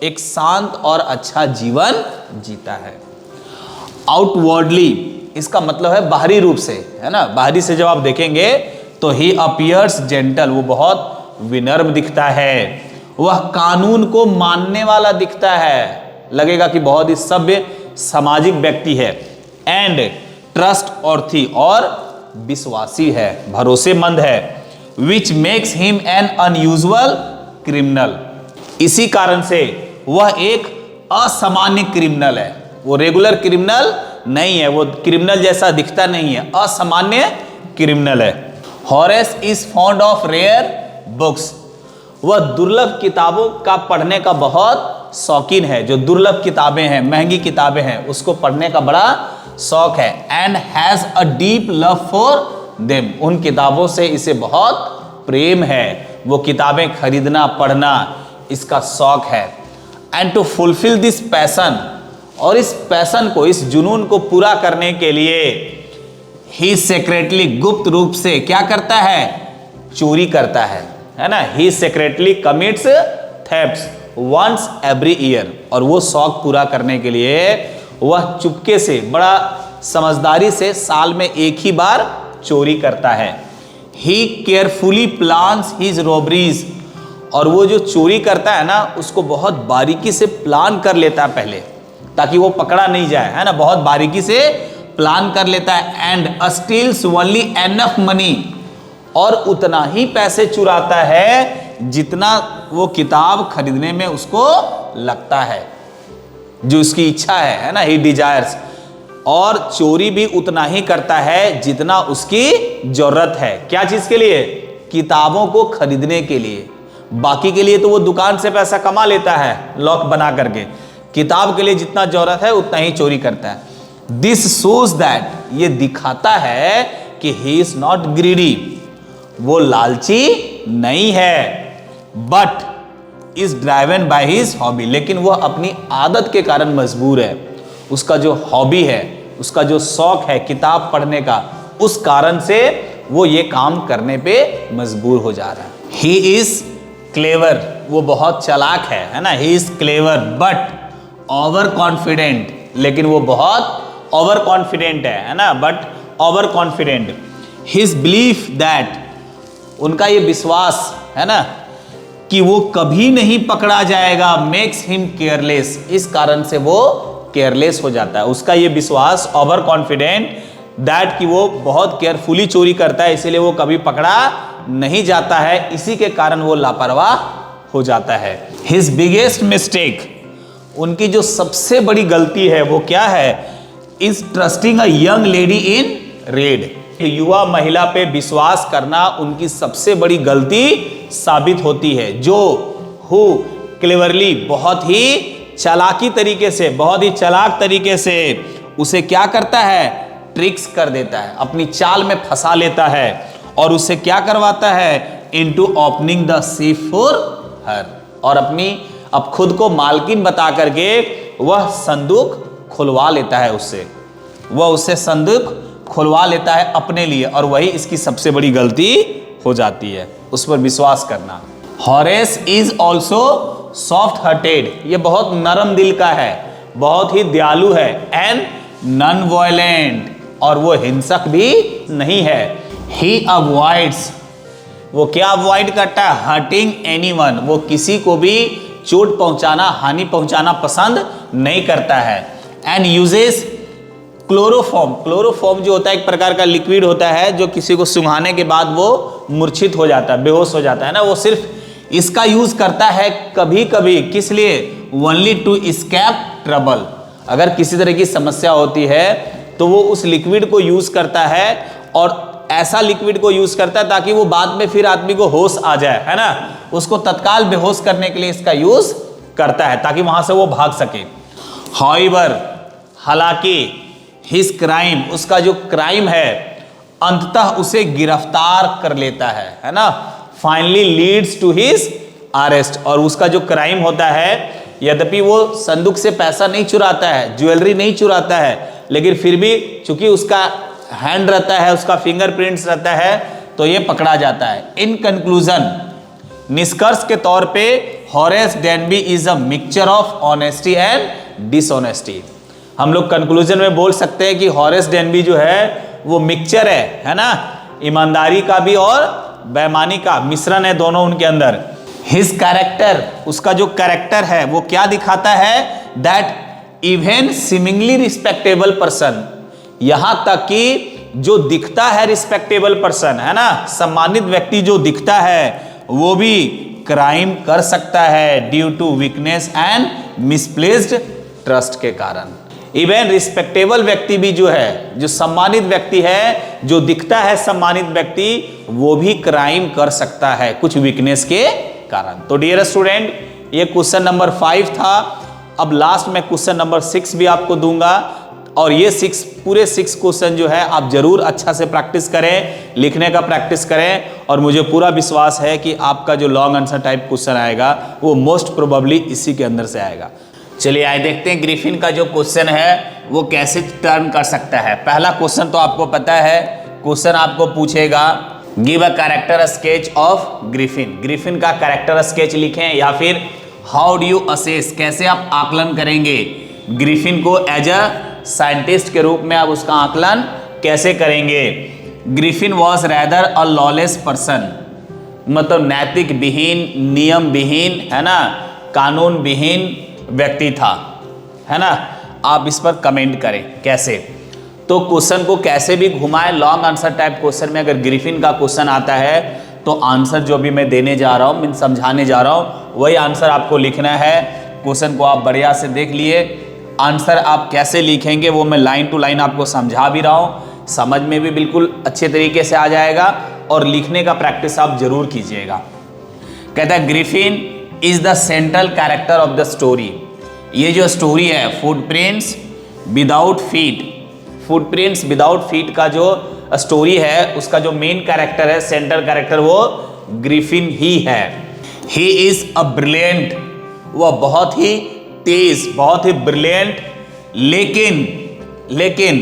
एक शांत और अच्छा जीवन जीता है। आउटवर्डली इसका मतलब है बाहरी रूप से, है ना, बाहरी से जब आप देखेंगे तो ही अपीयर्स जेंटल, वो बहुत विनम्र दिखता है, वह कानून को मानने वाला दिखता है, लगेगा कि बहुत ही सभ्य सामाजिक व्यक्ति है। एंड ट्रस्ट ऑर्थी, और विश्वासी है, भरोसेमंद है। Which makes him an unusual criminal, इसी कारण से वह एक असामान्य क्रिमिनल है। वो रेगुलर क्रिमिनल नहीं है, वो क्रिमिनल जैसा दिखता नहीं है, असामान्य क्रिमिनल है। Horace is fond of rare books, वह दुर्लभ किताबों का पढ़ने का बहुत शौकीन है। जो दुर्लभ किताबें हैं, महंगी किताबें हैं, उसको पढ़ने का बड़ा शौक है। And has a deep love for them, उन किताबों से इसे बहुत प्रेम है, वो किताबें खरीदना पढ़ना इसका शौक है। And to fulfil this passion, और इस पैशन को, इस जुनून को पूरा करने के लिए ही सेक्रेटली, गुप्त रूप से क्या करता है? चोरी करता है ना। He secretly commits thefts once every year, और वो शौक पूरा करने के लिए वह चुपके से, बड़ा समझदारी से साल में एक ही बार चोरी करता है। ही केयरफुली प्लान्स हिज रॉबरीज, और वो जो चोरी करता है ना उसको बहुत बारीकी से प्लान कर लेता है पहले, ताकि वो पकड़ा नहीं जाए, है ना, बहुत बारीकी से प्लान कर लेता है। And steals only enough money, और उतना ही पैसे चुराता है जितना वो किताब खरीदने में उसको लगता है, जो उसकी इच्छा है ना, ही डिजायर्स। और चोरी भी उतना ही करता है जितना उसकी जरूरत है। क्या चीज के लिए? किताबों को खरीदने के लिए। बाकी के लिए तो वो दुकान से पैसा कमा लेता है लॉक बना करके, किताब के लिए जितना जरूरत है उतना ही चोरी करता है। दिस शोज दैट, ये दिखाता है कि ही इज नॉट ग्रीडी, वो लालची नहीं है, but is driven by his hobby, लेकिन वह अपनी आदत के कारण मजबूर है। उसका जो हॉबी है, उसका जो शौक है किताब पढ़ने का, उस कारण से वो ये काम करने पे मजबूर हो जा रहा है। ही इज क्लेवर, वो बहुत चालाक है ना। He is clever but over confident, लेकिन वो बहुत ओवर कॉन्फिडेंट है ना, but over confident. His belief that, उनका ये विश्वास है ना कि वो कभी नहीं पकड़ा जाएगा, मेक्स हिम केयरलेस, इस कारण से वो केयरलेस हो जाता है। उसका ये विश्वास, ओवर कॉन्फिडेंट दैट, कि वो बहुत केयरफुली चोरी करता है, इसीलिए वो कभी पकड़ा नहीं जाता है, इसी के कारण वो लापरवाह हो जाता है। हिज बिगेस्ट मिस्टेक, उनकी जो सबसे बड़ी गलती है वो क्या है? Is trusting a young lady in red, युवा महिला पे विश्वास करना उनकी सबसे बड़ी गलती साबित होती है। जो हु क्लेवरली, बहुत ही चालाकी तरीके से, बहुत ही चालाक तरीके से उसे क्या करता है? ट्रिक्स कर देता है, अपनी चाल में फंसा लेता है, और उसे क्या करवाता है? Into opening the safe for her, और अब खुद को मालकिन बता करके वह संदूक खुलवा लेता है उससे, वह उससे संदूक खुलवा लेता है अपने लिए, और वही इसकी सबसे बड़ी गलती हो जाती है, उस पर विश्वास करना। Horace is also soft hearted, ये बहुत नरम दिल का है, बहुत ही दयालु है। एंड नॉन वायलेंट, और वो हिंसक भी नहीं है। ही अवॉइड्स, वो क्या अवॉइड करता है? हर्टिंग एनीवन, वो किसी को भी चोट पहुंचाना, हानि पहुंचाना पसंद नहीं करता है। एंड यूजेस क्लोरोफॉर्म, क्लोरोफॉर्म जो होता है एक प्रकार का लिक्विड होता है जो किसी को सुंघाने के बाद वो मूर्छित हो जाता है, बेहोश हो जाता है ना, वो सिर्फ इसका यूज करता है कभी कभी। किस लिए? ओनली टू एस्केप ट्रबल, अगर किसी तरह की समस्या होती है तो वो उस लिक्विड को यूज करता है, और ऐसा लिक्विड को यूज करता है ताकि वो बाद में फिर आदमी को होश आ जाए, है ना, उसको तत्काल बेहोश करने के लिए इसका यूज करता है ताकि वहां से वो भाग सके। हाउएवर, हालांकि, हिज क्राइम, उसका जो क्राइम है अंततः उसे गिरफ्तार कर लेता है ना, finally leads to his arrest. और उसका जो क्राइम होता है, यद्यपि वो संदूक से पैसा नहीं चुराता है, ज्वेलरी नहीं चुराता है, लेकिन फिर भी चूंकि उसका हैंड रहता है, उसका फिंगरप्रिंट्स रहता है, तो ये पकड़ा जाता है। इन कंक्लूजन, निष्कर्ष के तौर पे, Horace Denby is a mixture of honesty and dishonesty. हम लोग कंक्लूजन में बोल सकते हैं कि हॉरेस डेनबी जो है वो मिक्सचर है ना, ईमानदारी का भी और बेईमानी का मिश्रण है दोनों उनके अंदर। हिज कैरेक्टर, उसका जो कैरेक्टर है वो क्या दिखाता है, that even seemingly respectable person, यहां तक कि जो दिखता है रिस्पेक्टेबल पर्सन, है ना, सम्मानित व्यक्ति जो दिखता है वो भी क्राइम कर सकता है due to weakness and misplaced trust के कारण। इवन रिस्पेक्टेबल व्यक्ति भी जो है, जो सम्मानित व्यक्ति है, जो दिखता है सम्मानित व्यक्ति, वो भी क्राइम कर सकता है कुछ वीकनेस के कारण। तो डियर स्टूडेंट, ये क्वेश्चन नंबर 5 था। अब लास्ट में क्वेश्चन नंबर 6 भी आपको दूंगा, और ये पूरे 6 क्वेश्चन जो है आप जरूर अच्छा से प्रैक्टिस करें, लिखने का प्रैक्टिस करें, और मुझे पूरा विश्वास है कि आपका जो लॉन्ग आंसर टाइप क्वेश्चन आएगा वो मोस्ट प्रोबेबली इसी के अंदर से आएगा। चलिए आइए देखते हैं ग्रिफिन का जो क्वेश्चन है वो कैसे टर्न कर सकता है। पहला क्वेश्चन तो आपको पता है, क्वेश्चन आपको पूछेगा give a character sketch of Griffin. Griffin का कैरेक्टर स्केच लिखें, या फिर हाउ डू यू असेस, कैसे आप आकलन करेंगे ग्रिफिन को एज अ साइंटिस्ट के रूप में, आप उसका आकलन कैसे करेंगे। Griffin was rather a lawless person, मतलब नैतिक विहीन, नियम विहीन, है ना, कानून विहीन व्यक्ति था, है ना। आप इस पर कमेंट करें कैसे। तो क्वेश्चन को कैसे भी घुमाएं, लॉन्ग आंसर टाइप क्वेश्चन में अगर ग्रिफिन का क्वेश्चन आता है तो आंसर जो भी मैं देने जा रहा हूँ, मैं समझाने जा रहा हूँ, वही आंसर आपको लिखना है। क्वेश्चन को आप बढ़िया से देख लिए, आंसर आप कैसे लिखेंगे वो मैं लाइन टू लाइन आपको समझा भी रहा हूँ, समझ में भी बिल्कुल अच्छे तरीके से आ जाएगा, और लिखने का प्रैक्टिस आप जरूर कीजिएगा। कहता है Griffin is the central character of the story. ये जो स्टोरी है footprints without feet, footprints without feet का जो स्टोरी है उसका जो मेन कैरेक्टर है, सेंट्रल कैरेक्टर, वो ग्रिफिन ही है। ही इज अ ब्रिलियंट, वह बहुत ही तेज, बहुत ही ब्रिलियंट, लेकिन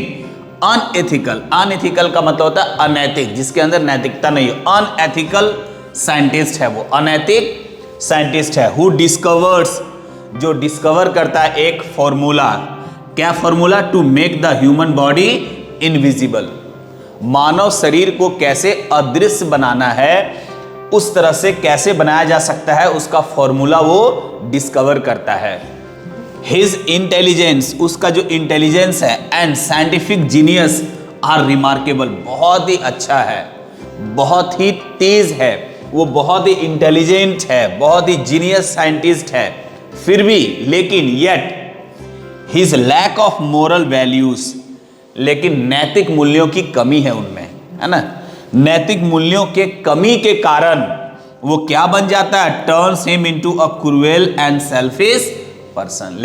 अनएथिकल। अनएथिकल का मतलब होता है अनैतिक, जिसके अंदर नैतिकता नहीं है। अनएथिकल साइंटिस्ट है वो, अनैतिक साइंटिस्ट है। हु डिस्कवर्स, जो डिस्कवर करता है एक फॉर्मूला। क्या formula? To make the human body invisible, मानव शरीर को कैसे अदृश्य बनाना है, उस तरह से कैसे बनाया जा सकता है, उसका फॉर्मूला वो डिस्कवर करता है। हिज इंटेलिजेंस, उसका जो इंटेलिजेंस है, and scientific genius are remarkable, बहुत ही अच्छा है, बहुत ही तेज है, वो बहुत ही इंटेलिजेंट है, बहुत ही जीनियस साइंटिस्ट है। फिर भी, लेकिन yet his lack of moral values, लेकिन नैतिक मूल्यों की कमी है उनमें, है ना। नैतिक मूल्यों के कमी के कारण वो क्या बन जाता है? Turns him into a cruel and selfish person.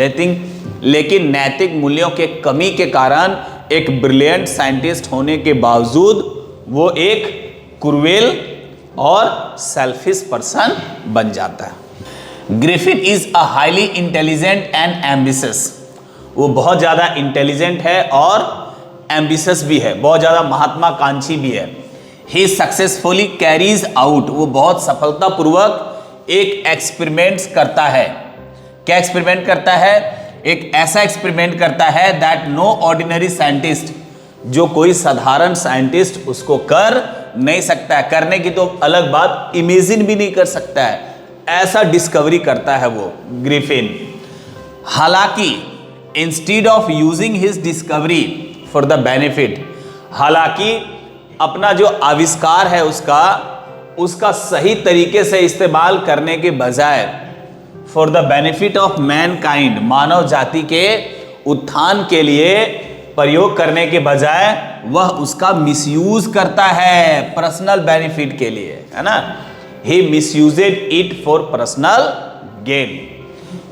लेकिन नैतिक मूल्यों के कमी के कारण एक ब्रिलियंट साइंटिस्ट होने के बावजूद वो एक क्रूएल और सेल्फिश पर्सन बन जाता है। Griffin is a highly intelligent and ambitious, वो बहुत ज़्यादा इंटेलिजेंट है और एम्बिशियस भी है, बहुत ज़्यादा महात्माकांक्षी भी है। ही सक्सेसफुली कैरीज आउट, वो बहुत सफलतापूर्वक एक एक्सपेरिमेंट करता है। क्या एक्सपेरिमेंट करता है? एक ऐसा एक्सपेरिमेंट करता है दैट नो ऑर्डिनरी साइंटिस्ट, जो कोई साधारण साइंटिस्ट उसको कर नहीं सकता है। करने की तो अलग बात, इमेजिन भी नहीं कर सकता है, ऐसा डिस्कवरी करता है वो ग्रिफिन। हालांकि instead of using his discovery for the benefit, हालांकि अपना जो आविष्कार है उसका सही तरीके से इस्तेमाल करने के बजाय for the benefit of mankind, मानव जाति के उत्थान के लिए, प्रयोग करने के बजाय वह उसका मिसयूज करता है पर्सनल बेनिफिट के लिए, है ना। He misused it for personal gain.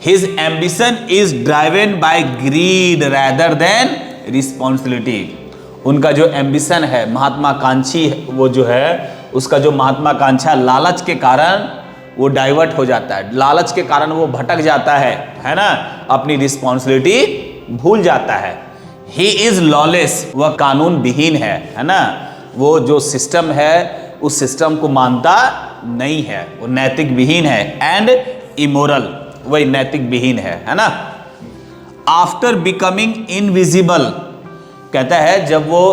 His ambition is driven by greed rather than responsibility. उनका जो एम्बिशन है, महात्माकांक्षी, वो जो है उसका जो महात्माकांक्षा लालच के कारण वो डाइवर्ट हो जाता है, लालच के कारण वो भटक जाता है ना, अपनी रिस्पॉन्सिबिलिटी भूल जाता है। ही इज लॉलेस, वह कानून विहीन है ना, वो जो सिस्टम है उस सिस्टम को मानता नहीं है, वो नैतिक विहीन है। एंड इमोरल, वही नैतिक विहीन है ना। आफ्टर बिकमिंग इनविजिबल, कहता है जब वो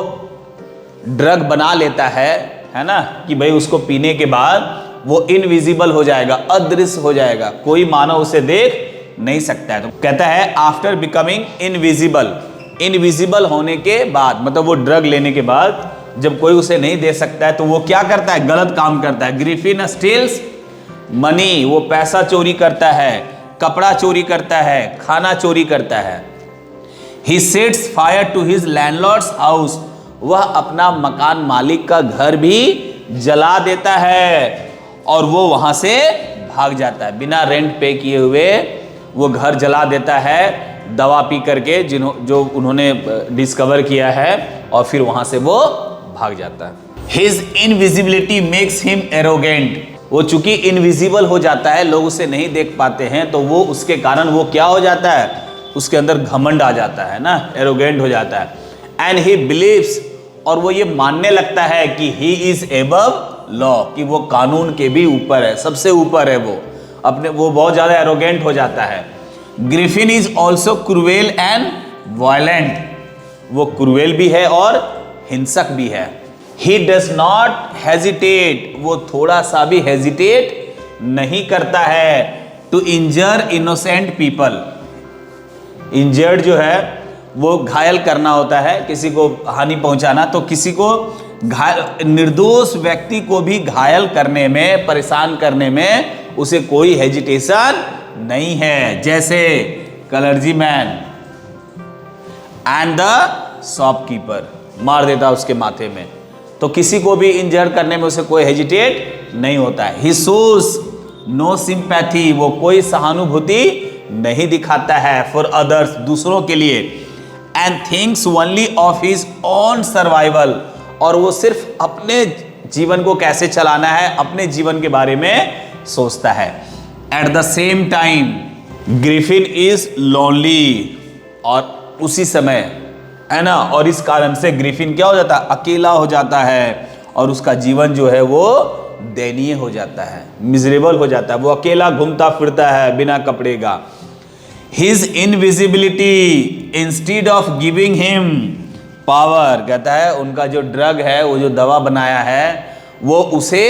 ड्रग बना लेता है ना, कि भाई उसको पीने के बाद वो इनविजिबल हो जाएगा, अदृश्य हो जाएगा, कोई मानव उसे देख नहीं सकता है। तो कहता है आफ्टर बिकमिंग इनविजिबल, इनविजिबल होने के बाद, मतलब वो ड्रग लेने के बाद जब कोई उसे नहीं दे सकता है तो वो क्या करता है, गलत काम करता है। ग्रिफिन स्टील्स मनी, वो पैसा चोरी करता है, कपड़ा चोरी करता है, खाना चोरी करता है। He sets fire to his landlord's house, वह अपना मकान मालिक का घर भी जला देता है और वो वहां से भाग जाता है, बिना रेंट पे किए हुए वो घर जला देता है, दवा पी करके जो उन्होंने डिस्कवर किया है, और फिर वहां से वो भाग जाता है। His invisibility makes him arrogant, वो चूंकि इनविजिबल हो जाता है, लोग उसे नहीं देख पाते हैं, तो वो उसके कारण वो क्या हो जाता है, उसके अंदर घमंड आ जाता है ना, एरोगेंट हो जाता है। एंड ही बिलीव्स, और वो ये मानने लगता है कि ही इज एबव लॉ, कि वो कानून के भी ऊपर है, सबसे ऊपर है वो, वो बहुत ज्यादा एरोगेंट हो जाता है। Griffin is also cruel and violent, वो क्रूएल भी है और हिंसक भी है। ही डज नॉट हेजिटेट, वो थोड़ा सा भी हेजिटेट नहीं करता है to injure innocent people. Injured जो है वो घायल करना होता है, किसी को हानि पहुंचाना, तो किसी को निर्दोष व्यक्ति को भी घायल करने में, परेशान करने में उसे कोई हेजिटेशन नहीं है। जैसे कलर्जी मैन एंड द शॉपकीपर, मार देता उसके माथे में, तो किसी को भी इंजर करने में उसे कोई हेजिटेट नहीं होता है। ही शोज नो सिंपैथी, वो कोई सहानुभूति नहीं दिखाता है फॉर अदर्स, दूसरों के लिए। And thinks only of his own survival, और वो सिर्फ अपने जीवन को कैसे चलाना है, अपने जीवन के बारे में सोचता है। At the same time Griffin is lonely, और उसी समय, है ना, और इस कारण से ग्रिफिन क्या हो जाता है, अकेला हो जाता है, और उसका जीवन जो है वो दयनीय हो जाता है, मिजरेबल हो जाता है, वो अकेला घूमता फिरता है बिना कपड़े का। His invisibility instead of giving him power, कहता है उनका जो ड्रग है, वो जो दवा बनाया है, वो उसे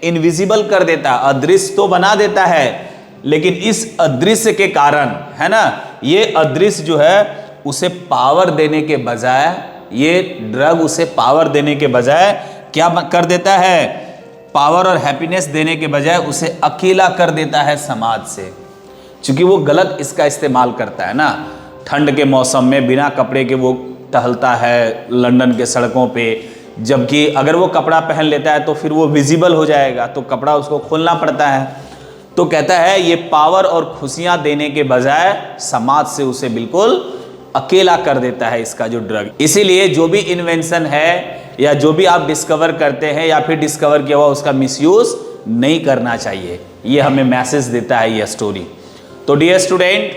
इनविजिबल कर देता है, अदृश्य तो बना देता है, लेकिन इस अदृश्य के कारण, है ना, ये अदृश्य जो है उसे पावर देने के बजाय, ये ड्रग उसे पावर देने के बजाय क्या कर देता है, पावर और हैप्पीनेस देने के बजाय उसे अकेला कर देता है समाज से, क्योंकि वो गलत इसका इस्तेमाल करता है ना। ठंड के मौसम में बिना कपड़े के वो टहलता है लंदन के सड़कों पे, जबकि अगर वो कपड़ा पहन लेता है तो फिर वो विजिबल हो जाएगा, तो कपड़ा उसको खोलना पड़ता है। तो कहता है ये पावर और खुशियां देने के बजाय समाज से उसे बिल्कुल अकेला कर देता है इसका जो ड्रग। इसीलिए जो भी इन्वेंशन है या जो भी आप डिस्कवर करते हैं या फिर डिस्कवर किया हुआ, उसका मिसयूज नहीं करना चाहिए, ये हमें मैसेज देता है यह स्टोरी। तो डियर स्टूडेंट,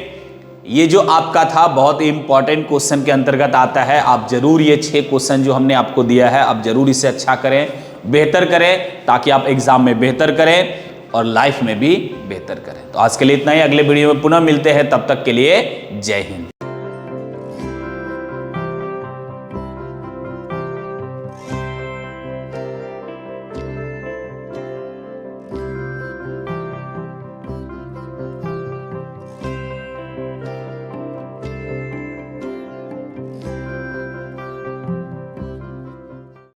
ये जो आपका था बहुत ही इंपॉर्टेंट क्वेश्चन के अंतर्गत आता है। आप जरूर ये 6 क्वेश्चन जो हमने आपको दिया है, आप जरूर इसे अच्छा करें, बेहतर करें, ताकि आप एग्जाम में बेहतर करें और लाइफ में भी बेहतर करें। तो आज के लिए इतना ही, अगले वीडियो में पुनः मिलते हैं, तब तक के लिए जय हिंद।